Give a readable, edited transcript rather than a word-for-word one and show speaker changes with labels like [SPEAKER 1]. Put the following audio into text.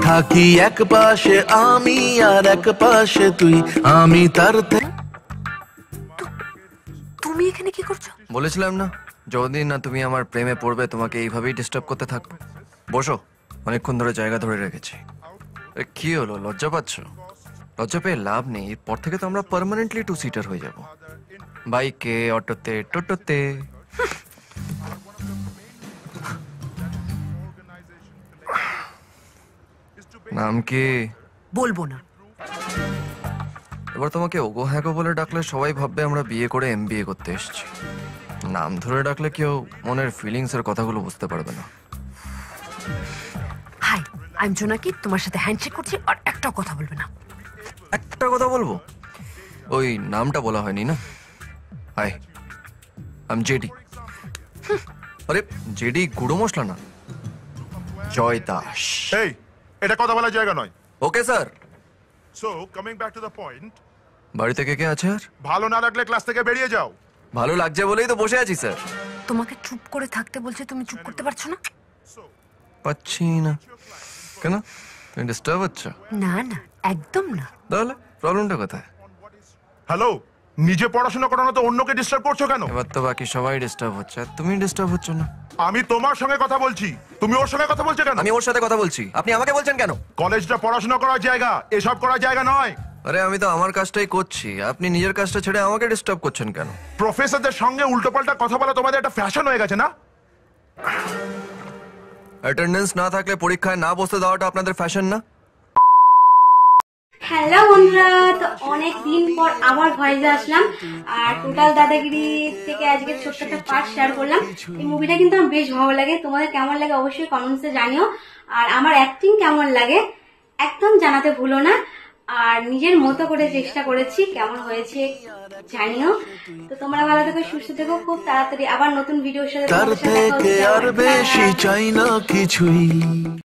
[SPEAKER 1] থাকি এক পাশে আমি আর এক পাশে তুই, আমি তার
[SPEAKER 2] তুমি এখানে কি করছো?
[SPEAKER 3] বলেছিলাম না, যতদিন না তুমি আমার প্রেমে পড়বে তোমাকে এইভাবেই ডিস্টার্ব করতে থাকবো। বসো, অনেকক্ষণ ধরে জায়গা ধরে রেখেছি। কি হলো, লজ্জা পাচ্ছ? লজ্জা পেয়ে লাভ নেই, এরপর থেকে তো আমরা পার্মানেন্টলি টু সিটার হয়ে যাব, বাইকে, অটোতে, টোটোতে। নাম কি?
[SPEAKER 2] বলবো না।
[SPEAKER 3] এবার তোমাকে ওগো হ্যাগো বলে ডাকলে সবাই ভাববে আমরা বিয়ে করে এমবিএ করতে এসেছি। নাম ধরে ডাকলে কেউ মনের ফিলিংস এর কথাগুলো বুঝতে পারবে না।
[SPEAKER 2] হাই, আই এম জোনাকি, তোমার সাথে হ্যান্ডশেক করছি আর একটাও কথা বলবে না।
[SPEAKER 3] একটা কথা বলবো, ওই নামটা বলা হয়নি না। Hi, I JD. আরে জেডি গুঁড়ো মশলা না, জয় দাস।
[SPEAKER 4] এই, এটা কথা বলার জায়গা নয়।
[SPEAKER 3] Okay sir.
[SPEAKER 4] So coming back to the point,
[SPEAKER 3] বাড়িতে কে কে আছে? আর
[SPEAKER 4] ভালো না লাগলে ক্লাস থেকে বেরিয়ে যাও।
[SPEAKER 3] ভালো লাগছে বলেই তো বসে আছি স্যার।
[SPEAKER 2] তোমাকে চুপ করে থাকতে বলছে, তুমি চুপ করতে পারছো না?
[SPEAKER 3] পাচ্ছি না কেন? তুমি ডিস্টার্ব হচ্ছ?
[SPEAKER 2] না না, একদম না।
[SPEAKER 3] তাহলে প্রবলেমটা কোথায়?
[SPEAKER 4] হ্যালো, নিজে পড়াশোনা করো না তো অন্যকে ডিস্টার্ব করছো কেন?
[SPEAKER 3] এবার তো বাকি সবাই ডিস্টার্ব হচ্ছে, আর তুমি ডিস্টার্ব হচ্ছ না।
[SPEAKER 4] আমি তোমার সঙ্গে কথা বলছি, তুমি ওর সঙ্গে কথা বলছো কেন?
[SPEAKER 3] আমি ওর সাথে কথা বলছি, আপনি আমাকে বলছেন কেন?
[SPEAKER 4] কলেজটা পড়াশোনা করার জায়গা, এসব করার জায়গা নয়।
[SPEAKER 3] আরে আমি তো আমার কাজটাই করছি, আপনি নিজের কাজটা ছেড়ে আমাকে ডিস্টার্ব করছেন কেন?
[SPEAKER 4] প্রফেসরদের সঙ্গে উল্টোপাল্টা কথা বলা তোমাদের একটা ফ্যাশন হয়ে গেছে না?
[SPEAKER 3] অ্যাটেন্ডেন্স না থাকলে পরীক্ষায় না বসতে দেওয়াটা আপনাদের ফ্যাশন না?
[SPEAKER 5] হ্যালো বন্ধুরা, তো অনেক দিন পর আবার ভয়েসে আসলাম। আর টোটাল দাদাগিরি থেকে আজকে ছোট্ট একটা পার্ট শেয়ার করলাম। এই মুভিটা কিন্তু আমার বেশ ভালো লাগে, তোমাদের কেমন লাগে অবশ্যই কমেন্টসে জানিও। আর আমার অ্যাক্টিং কেমন লাগে একদম জানাতে ভুলো না। আর নিজের মতো করে চেষ্টা করেছি, কেমন হয়েছে জানিও। তো তোমরা ভালো থেকো, সুস্থ থেকো, খুব তাড়াতাড়ি আবার নতুন ভিডিওর সাথে
[SPEAKER 1] তার
[SPEAKER 5] তোমাদের সাথে দেখা
[SPEAKER 1] থেকে
[SPEAKER 5] হচ্ছে।
[SPEAKER 1] আর বেশি চাই না কিছুই।